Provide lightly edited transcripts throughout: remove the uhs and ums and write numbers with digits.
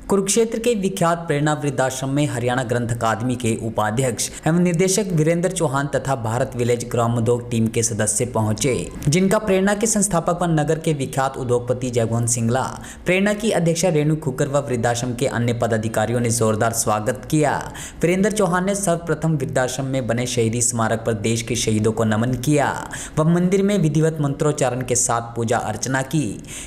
कुरुक्षेत्र के विख्यात प्रेरणा वृद्धाश्रम में हरियाणा ग्रंथ अकादमी के उपाध्यक्ष एवं निर्देशक वीरेंद्र चौहान तथा भारत विलेज ग्रामोद्योग टीम के सदस्य पहुंचे, जिनका प्रेरणा के संस्थापक व नगर के विख्यात उद्योगपति जयगोविंद सिंगला, प्रेरणा की अध्यक्षा रेणु खुकर व वृद्धाश्रम के अन्य पदाधिकारियों ने जोरदार स्वागत किया। वीरेंद्र चौहान ने सर्वप्रथम वृद्धाश्रम में बने शहीदी स्मारक पर देश के शहीदों को नमन किया व मंदिर में विधिवत मंत्रोच्चारण के साथ पूजा अर्चना की।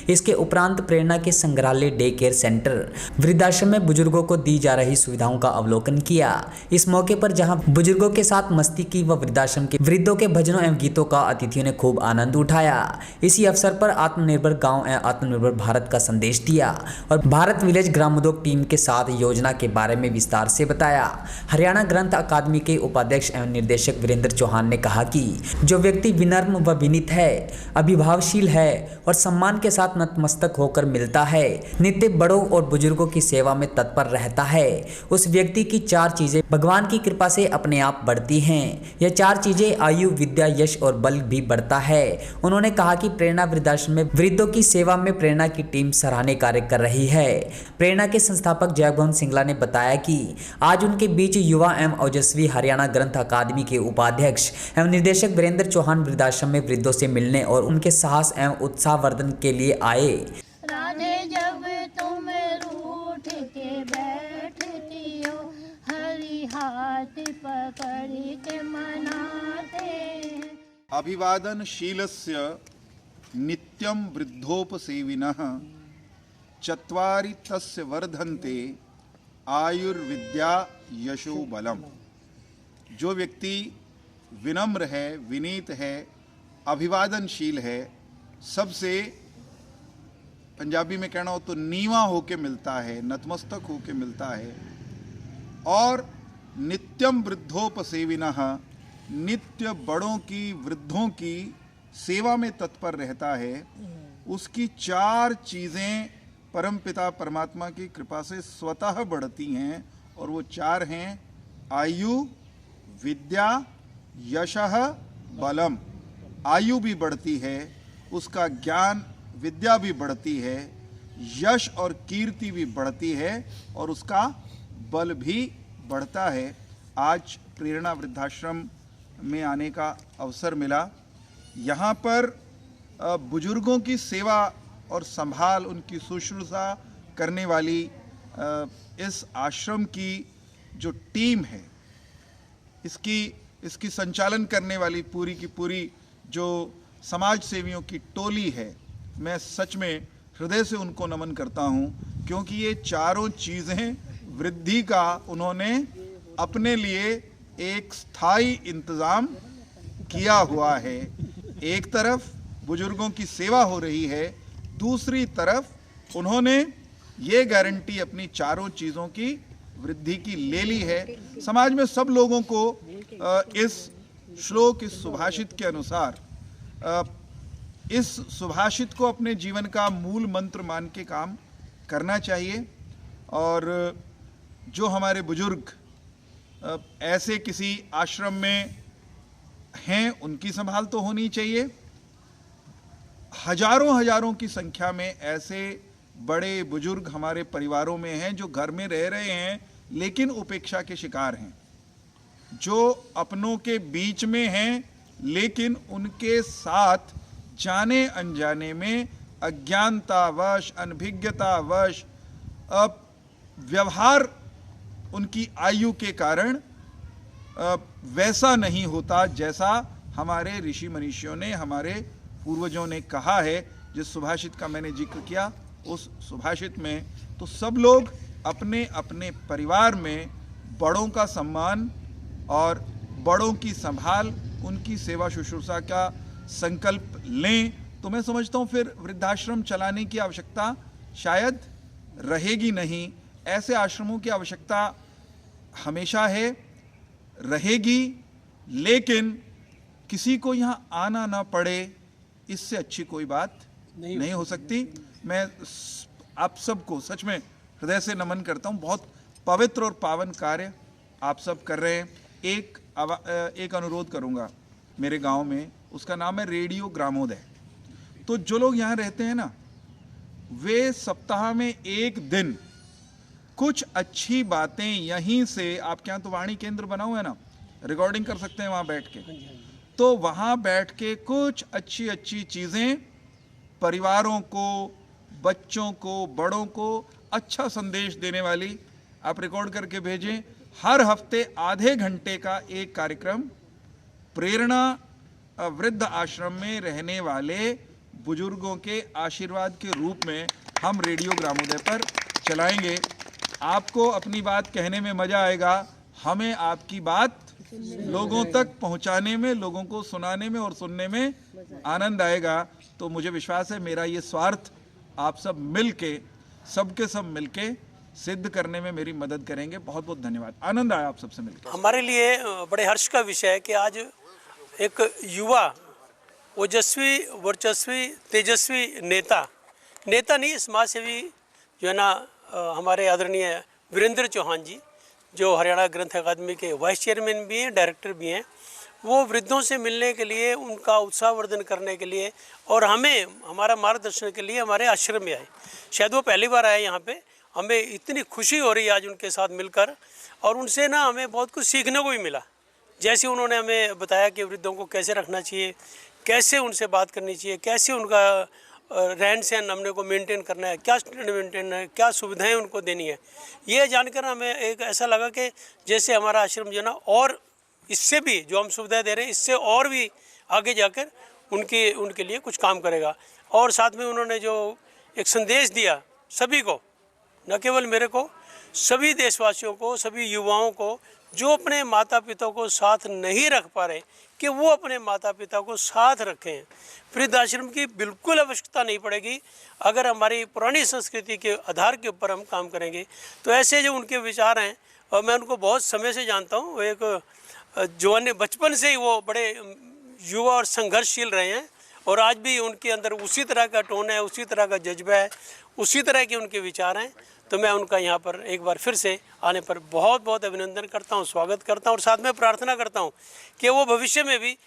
इसके उपरांत प्रेरणा के संग्रहालय डे केयर सेंटर वृद्धाश्रम में बुजुर्गों को दी जा रही सुविधाओं का अवलोकन किया। इस मौके पर जहां बुजुर्गों के साथ मस्ती की व वृद्धाश्रम के वृद्धों के भजनों एवं गीतों का अतिथियों ने खूब आनंद उठाया। इसी अवसर पर आत्मनिर्भर गांव एवं आत्मनिर्भर भारत का संदेश दिया और भारत विलेज ग्रामोद्योग टीम के साथ योजना के बारे में विस्तार से बताया। हरियाणा ग्रंथ अकादमी के उपाध्यक्ष एवं निर्देशक वीरेंद्र चौहान ने कहा कि जो व्यक्ति विनम्र व विनीत है, अभिभावशील है और सम्मान के साथ नतमस्तक होकर मिलता है, नित्य बड़ों और बुजुर्गों की सेवा में तत्पर रहता है, उस व्यक्ति की चार चीजें भगवान की कृपा से अपने आप बढ़ती हैं। यह चार चीजें आयु, विद्या, यश और बल भी बढ़ता है। उन्होंने कहा कि प्रेरणा वृद्धाश्रम में वृद्धों की सेवा में प्रेरणा की टीम सराहनीय कार्य कर रही है। प्रेरणा के संस्थापक जयगोविंद सिंगला ने बताया कि आज उनके बीच युवा एवं ओजस्वी हरियाणा ग्रंथ अकादमी के उपाध्यक्ष एवं निर्देशक वीरेंद्र चौहान वृद्धाश्रम में वृद्धों से मिलने और उनके साहस एवं उत्साहवर्धन के लिए आए। राधे जब तुम रूठ के बैठती हो, हरि हाथ पकड़ के मनाते हैं। अभिवादनशीलस्य नित्यं वृद्धोपसेविनः चत्वारि तस्य वर्धन्ते आयुर्विद्या यशो बलम। जो व्यक्ति विनम्र है, विनीत है, अभिवादनशील है, सबसे पंजाबी में कहना हो तो नीवा होके मिलता है, नतमस्तक होके मिलता है, और नित्यम वृद्धोपसेविनः, नित्य बड़ों की, वृद्धों की सेवा में तत्पर रहता है, उसकी चार चीज़ें परमपिता परमात्मा की कृपा से स्वतः बढ़ती हैं, और वो चार हैं आयु, विद्या, यशः, बलम। आयु भी बढ़ती है, उसका ज्ञान विद्या भी बढ़ती है, यश और कीर्ति भी बढ़ती है, और उसका बल भी बढ़ता है। आज प्रेरणा वृद्धाश्रम में आने का अवसर मिला। यहाँ पर बुजुर्गों की सेवा और संभाल, उनकी शुश्रूषा करने वाली इस आश्रम की जो टीम है, इसकी संचालन करने वाली पूरी की पूरी जो समाज सेवियों की टोली है, मैं सच में हृदय से उनको नमन करता हूं, क्योंकि ये चारों चीज़ें वृद्धि का उन्होंने अपने लिए एक स्थायी इंतज़ाम किया हुआ है। एक तरफ बुजुर्गों की सेवा हो रही है, दूसरी तरफ उन्होंने ये गारंटी अपनी चारों चीज़ों की वृद्धि की ले ली है। समाज में सब लोगों को इस श्लोक, इस सुभाषित के अनुसार इस सुभाषित को अपने जीवन का मूल मंत्र मान के काम करना चाहिए। और जो हमारे बुजुर्ग ऐसे किसी आश्रम में हैं, उनकी संभाल तो होनी चाहिए। हजारों हजारों की संख्या में ऐसे बड़े बुजुर्ग हमारे परिवारों में हैं जो घर में रह रहे हैं लेकिन उपेक्षा के शिकार हैं, जो अपनों के बीच में हैं लेकिन उनके साथ जाने अनजाने में अज्ञानतावश, अनभिज्ञतावश व्यवहार उनकी आयु के कारण वैसा नहीं होता जैसा हमारे ऋषि मनीषियों ने, हमारे पूर्वजों ने कहा है। जिस सुभाषित का मैंने जिक्र किया, उस सुभाषित में तो सब लोग अपने अपने परिवार में बड़ों का सम्मान और बड़ों की संभाल, उनकी सेवा शुश्रूषा का संकल्प लें, तो मैं समझता हूँ फिर वृद्धाश्रम चलाने की आवश्यकता शायद रहेगी नहीं। ऐसे आश्रमों की आवश्यकता हमेशा है, रहेगी, लेकिन किसी को यहाँ आना ना पड़े, इससे अच्छी कोई बात नहीं हो सकती। मैं आप सबको सच में हृदय से नमन करता हूँ। बहुत पवित्र और पावन कार्य आप सब कर रहे हैं। एक अनुरोध करूँगा मेरे गांव में, उसका नाम है रेडियो ग्रामोदय। तो जो लोग यहाँ रहते हैं ना, वे सप्ताह में एक दिन कुछ अच्छी बातें यहीं से, आपके यहाँ तो वाणी केंद्र बना हुआ है ना, रिकॉर्डिंग कर सकते हैं वहाँ बैठ के, तो वहाँ बैठ के कुछ अच्छी अच्छी चीज़ें परिवारों को, बच्चों को, बड़ों को अच्छा संदेश देने वाली आप रिकॉर्ड करके भेजें। हर हफ्ते आधे घंटे का एक कार्यक्रम प्रेरणा वृद्ध आश्रम में रहने वाले बुजुर्गों के आशीर्वाद के रूप में हम रेडियो ग्रामोदय पर चलाएंगे। आपको अपनी बात कहने में मज़ा आएगा, हमें आपकी बात लोगों तक पहुंचाने में, लोगों को सुनाने में और सुनने में आनंद आएगा। तो मुझे विश्वास है मेरा ये स्वार्थ आप सब मिलके, सबके सब मिलके सिद्ध करने में मेरी मदद करेंगे। बहुत बहुत धन्यवाद, आनंद आया आप सबसे मिलकर। हमारे लिए बड़े हर्ष का विषय है कि आज एक युवा ओजस्वी, वर्चस्वी, तेजस्वी नेता नहीं, समाज सेवी जो है ना, हमारे आदरणीय वीरेंद्र चौहान जी, जो हरियाणा ग्रंथ अकादमी के वाइस चेयरमैन भी हैं, डायरेक्टर भी हैं, वो वृद्धों से मिलने के लिए, उनका उत्साहवर्धन करने के लिए और हमें हमारा मार्गदर्शन के लिए हमारे आश्रम में आए। शायद वो पहली बार आए यहाँ पे। हमें इतनी खुशी हो रही है आज उनके साथ मिलकर, और उनसे ना हमें बहुत कुछ सीखने को भी मिला। जैसे उन्होंने हमें बताया कि वृद्धों को कैसे रखना चाहिए, कैसे उनसे बात करनी चाहिए, कैसे उनका रहन सहन हमने को मेंटेन करना है, क्या स्टैंडर्ड मेंटेन है, क्या सुविधाएं उनको देनी है। ये जानकर हमें एक ऐसा लगा कि जैसे हमारा आश्रम जो है ना, और इससे भी जो हम सुविधाएं दे रहे हैं, इससे और भी आगे जाकर उनके लिए कुछ काम करेगा। और साथ में उन्होंने जो एक संदेश दिया सभी को, न केवल मेरे को, सभी देशवासियों को, सभी युवाओं को जो अपने माता पिता को साथ नहीं रख पा रहे, कि वो अपने माता पिता को साथ रखें। वृद्धाश्रम की बिल्कुल आवश्यकता नहीं पड़ेगी अगर हमारी पुरानी संस्कृति के आधार के ऊपर हम काम करेंगे। तो ऐसे जो उनके विचार हैं, और मैं उनको बहुत समय से जानता हूँ, वो एक जवान बचपन से ही वो बड़े युवा और संघर्षशील रहे हैं, और आज भी उनके अंदर उसी तरह का टोन है, उसी तरह का जज्बा है, उसी तरह के उनके विचार हैं। तो मैं उनका यहाँ पर एक बार फिर से आने पर बहुत बहुत अभिनंदन करता हूँ, स्वागत करता हूँ, और साथ में प्रार्थना करता हूँ कि वो भविष्य में भी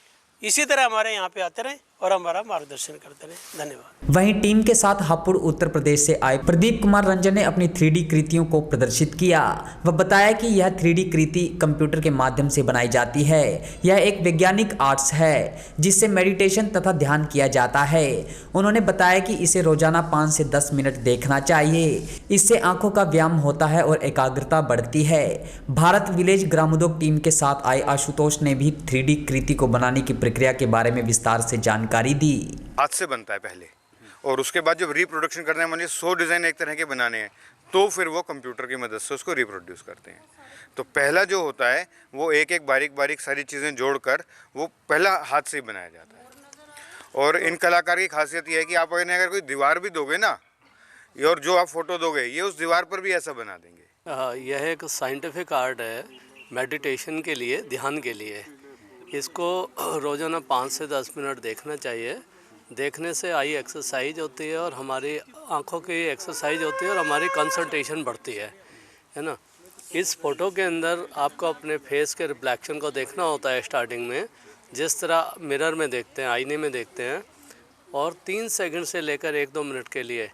इसी तरह हमारे यहाँ पे आते रहें और हमारा मार्गदर्शन करते रहें। धन्यवाद। वहीं टीम के साथ हापुड़ उत्तर प्रदेश से आए प्रदीप कुमार रंजन ने अपनी 3D कृतियों को प्रदर्शित किया। वह बताया कि यह 3D कृति कंप्यूटर के माध्यम से बनाई जाती है। यह एक वैज्ञानिक आर्ट्स है जिससे मेडिटेशन तथा ध्यान किया जाता है। उन्होंने बताया कि इसे रोजाना 5 से 10 मिनट देखना चाहिए। इससे आंखों का व्यायाम होता है और एकाग्रता बढ़ती है। भारत विलेज ग्रामोद्योग टीम के साथ आए आशुतोष ने भी 3D कृति को बनाने की प्रक्रिया के बारे में विस्तार से जानकारी दी। हाथ से बनता है पहले, और उसके बाद जब रिप्रोडक्शन करने हैं, मानिए 100 डिज़ाइन एक तरह के बनाने हैं, तो फिर वो कंप्यूटर की मदद से उसको रिप्रोड्यूस करते हैं। तो पहला जो होता है वो एक एक बारीक सारी चीज़ें जोड़कर वो पहला हाथ से ही बनाया जाता है। और इन कलाकार की खासियत ये है कि आप अगर कोई दीवार भी दोगे ना, और जो आप फोटो दोगे, ये उस दीवार पर भी ऐसा बना देंगे। यह एक साइंटिफिक आर्ट है मेडिटेशन के लिए, ध्यान के लिए। इसको रोज़ाना 5 से 10 मिनट देखना चाहिए। देखने से आई एक्सरसाइज होती है और हमारी आंखों की एक्सरसाइज होती है और हमारी कंसंट्रेशन बढ़ती है ना। इस फ़ोटो के अंदर आपको अपने फेस के रिफ्लेक्शन को देखना होता है स्टार्टिंग में, जिस तरह मिरर में देखते हैं, आईने में देखते हैं, और 3 सेकंड से लेकर 1-2 मिनट के लिए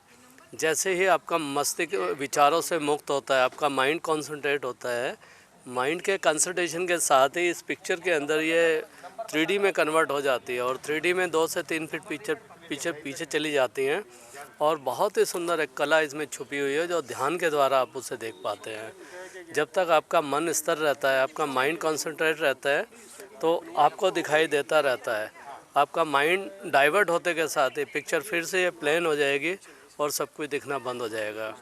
जैसे ही आपका मस्तिष्क विचारों से मुक्त होता है, आपका माइंड कॉन्सेंट्रेट होता है, माइंड के कंसंट्रेशन के साथ ही इस पिक्चर के अंदर ये 3D में कन्वर्ट हो जाती है, और 3D में 2 से 3 फीट पीछे चली जाती हैं, और बहुत ही सुंदर एक कला इसमें छुपी हुई है जो ध्यान के द्वारा आप उसे देख पाते हैं। जब तक आपका मन स्थिर रहता है, आपका माइंड कॉन्सेंट्रेट रहता है, तो आपको दिखाई देता रहता है। आपका माइंड डाइवर्ट होते के साथ ही पिक्चर फिर से ये प्लेन हो जाएगी और सब कुछ दिखना बंद हो जाएगा।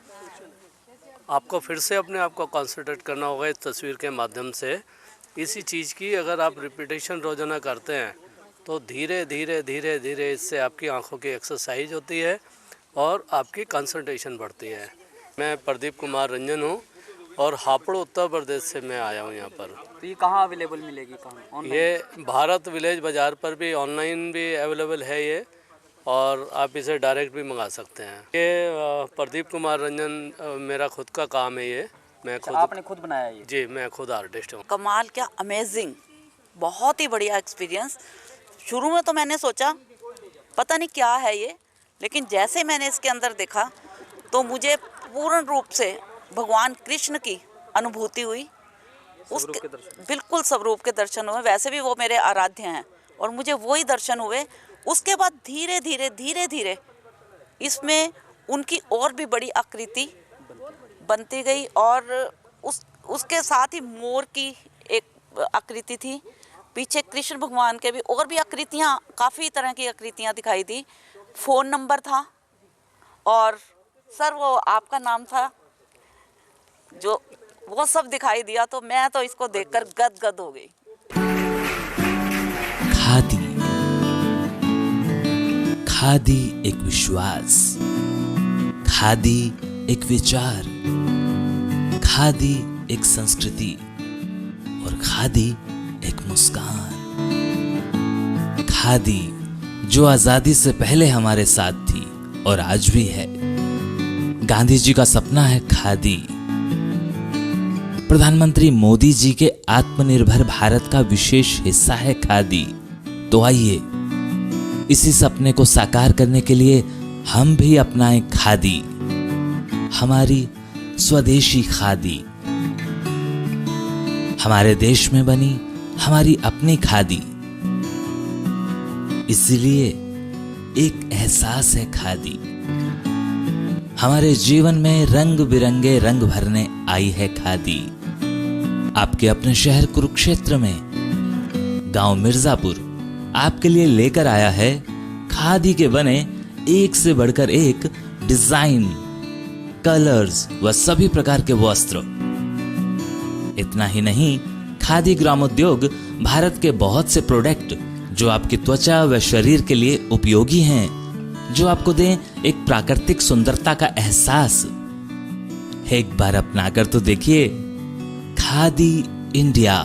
आपको फिर से अपने आप को कंसंट्रेट करना होगा इस तस्वीर के माध्यम से। इसी चीज़ की अगर आप रिपीटेशन रोज़ाना करते हैं तो धीरे धीरे इससे आपकी आंखों की एक्सरसाइज होती है और आपकी कंसंट्रेशन बढ़ती है। मैं प्रदीप कुमार रंजन हूँ और हापुड़ उत्तर प्रदेश से मैं आया हूँ यहाँ पर। तो ये कहाँ अवेलेबल मिलेगी, कहाँ? ये भारत विलेज बाज़ार पर भी ऑनलाइन भी अवेलेबल है ये, और आप इसे डायरेक्ट भी मंगा सकते हैं। ये प्रदीप कुमार रंजन मेरा खुद का काम है ये। मैं खुद, आपने खुद बनाया ये? जी, मैं खुद आर्टिस्ट हूँ। कमाल, क्या अमेजिंग, बहुत ही बढ़िया एक्सपीरियंस। शुरू में तो मैंने सोचा पता नहीं क्या है ये, लेकिन जैसे मैंने इसके अंदर देखा तो मुझे पूर्ण रूप से भगवान कृष्ण की अनुभूति हुई, उसके बिल्कुल स्वरूप के दर्शन हुए। वैसे भी वो मेरे आराध्य हैं और मुझे वही दर्शन हुए। उसके बाद धीरे धीरे इसमें उनकी और भी बड़ी आकृति बनती गई और उसके साथ ही मोर की एक आकृति थी। पीछे कृष्ण भगवान के भी और भी आकृतियाँ, काफ़ी तरह की आकृतियाँ दिखाई दी। फ़ोन नंबर था और सर वो आपका नाम था, जो वो सब दिखाई दिया। तो मैं तो इसको देखकर गदगद हो गई। खादी एक विश्वास, खादी एक विचार, खादी एक संस्कृति और खादी एक मुस्कान। खादी जो आजादी से पहले हमारे साथ थी और आज भी है। गांधी जी का सपना है खादी। प्रधानमंत्री मोदी जी के आत्मनिर्भर भारत का विशेष हिस्सा है खादी। तो आइए इसी सपने को साकार करने के लिए हम भी अपनाएं खादी, हमारी स्वदेशी खादी, हमारे देश में बनी हमारी अपनी खादी। इसलिए एक एहसास है खादी। हमारे जीवन में रंग बिरंगे रंग भरने आई है खादी। आपके अपने शहर कुरुक्षेत्र में गांव मिर्जापुर आपके लिए लेकर आया है खादी के बने एक से बढ़कर एक डिजाइन, कलर्स व सभी प्रकार के वस्त्र। इतना ही नहीं, खादी ग्रामोद्योग भारत के बहुत से प्रोडक्ट जो आपकी त्वचा व शरीर के लिए उपयोगी हैं, जो आपको दें एक प्राकृतिक सुंदरता का एहसास। एक बार अपनाकर तो देखिए। खादी इंडिया।